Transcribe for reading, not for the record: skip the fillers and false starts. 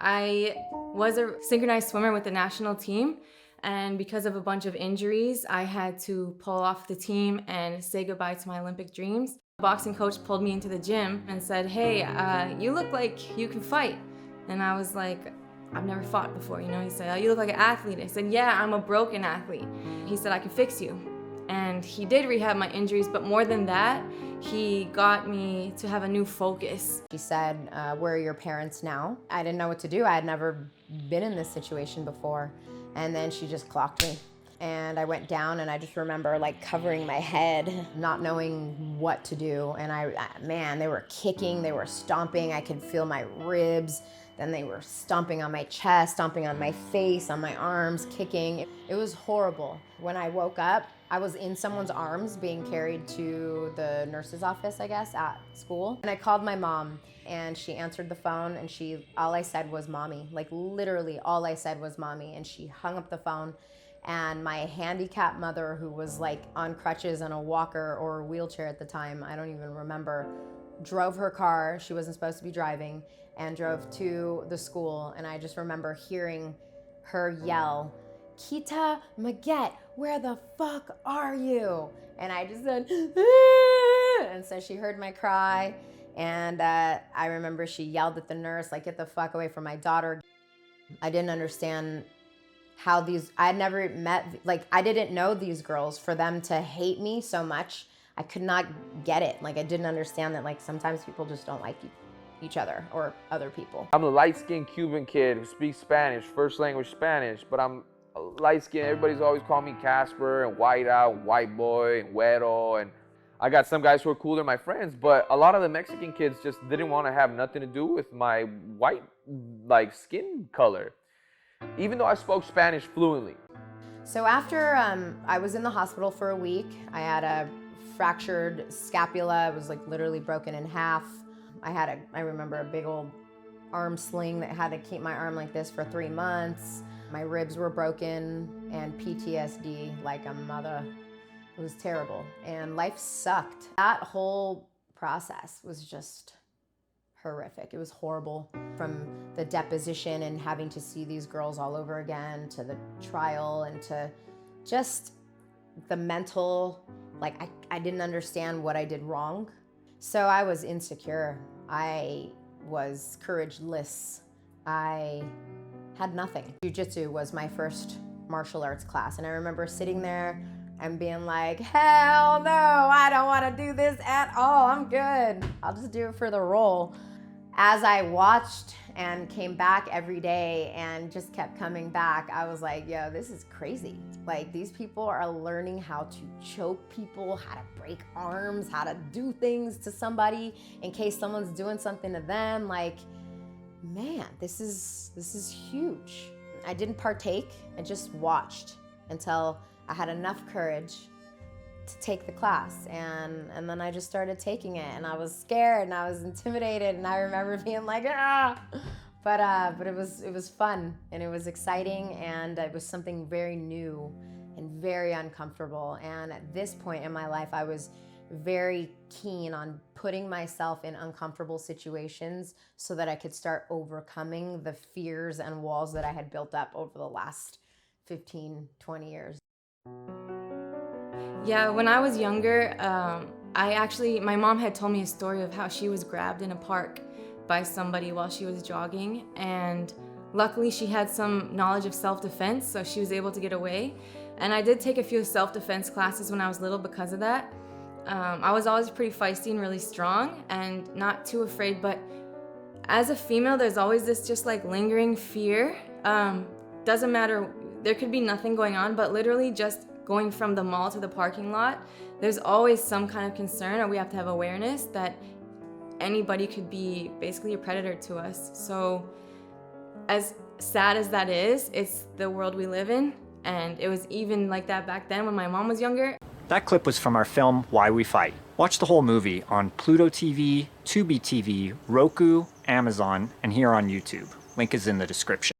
I was a synchronized swimmer with the national team, and because of a bunch of injuries, I had to pull off the team and say goodbye to my Olympic dreams. The boxing coach pulled me into the gym and said, "Hey, you look like you can fight." And I was like, "I've never fought before," you know? He said, "Oh, you look like an athlete." I said, "Yeah, I'm a broken athlete." He said, "I can fix you." And he did rehab my injuries, but more than that, he got me to have a new focus. She said, "Where are your parents now?" I didn't know what to do. I had never been in this situation before. And then she just clocked me. And I went down, and I just remember like covering my head, not knowing what to do. And man, they were kicking, they were stomping. I could feel my ribs. Then they were stomping on my chest, stomping on my face, on my arms, kicking. It was horrible. When I woke up, I was in someone's arms being carried to the nurse's office, I guess, at school. And I called my mom, and she answered the phone, and all I said was mommy. Like literally all I said was mommy. And she hung up the phone, and my handicapped mother, who was like on crutches and a walker or a wheelchair at the time, I don't even remember, drove her car, she wasn't supposed to be driving, and drove to the school. And I just remember hearing her yell, "Kita Maget, where the fuck are you?" And I just said, "Ah!" And so she heard my cry. And I remember she yelled at the nurse, like, "Get the fuck away from my daughter." I didn't understand how I had never met, like, I didn't know these girls. For them to hate me so much, I could not get it. Like, I didn't understand that, like, sometimes people just don't like each other or other people. I'm a light-skinned Cuban kid who speaks Spanish, first language Spanish, but I'm light-skinned. Everybody's always called me Casper and White Out, White Boy, and Güero, and I got some guys who are cool, they're my friends, but a lot of the Mexican kids just didn't want to have nothing to do with my white, like, skin color, even though I spoke Spanish fluently. So after I was in the hospital for a week, I had a fractured scapula. It was like literally broken in half. I remember a big old arm sling that had to keep my arm like this for 3 months. My ribs were broken, and PTSD like a mother. It was terrible, and life sucked. That whole process was just horrific. It was horrible. From the deposition and having to see these girls all over again, to the trial, and to just the mental, like I didn't understand what I did wrong. So I was insecure. I was courageless. I had nothing. Jiu-jitsu was my first martial arts class, and I remember sitting there and being like, "Hell no, I don't want to do this at all. I'm good. I'll just do it for the role." As I watched and came back every day and just kept coming back, I was like, yo, this is crazy. Like, these people are learning how to choke people, how to break arms, how to do things to somebody in case someone's doing something to them. Like, man, this is huge. I didn't partake. I just watched until I had enough courage to take the class, and then I just started taking it, and I was scared and I was intimidated, and I remember being like, ah, but it was fun, and it was exciting, and it was something very new and very uncomfortable. And at this point in my life, I was very keen on putting myself in uncomfortable situations so that I could start overcoming the fears and walls that I had built up over the last 15, 20 years. Yeah, when I was younger, my mom had told me a story of how she was grabbed in a park by somebody while she was jogging, and luckily she had some knowledge of self-defense, so she was able to get away. And I did take a few self-defense classes when I was little because of that. I was always pretty feisty and really strong and not too afraid, but as a female, there's always this just like lingering fear. Doesn't matter, there could be nothing going on, but literally just going from the mall to the parking lot, there's always some kind of concern, or we have to have awareness that anybody could be basically a predator to us. So as sad as that is, it's the world we live in, and it was even like that back then when my mom was younger. That clip was from our film, Why We Fight. Watch the whole movie on Pluto TV, Tubi TV, Roku, Amazon, and here on YouTube. Link is in the description.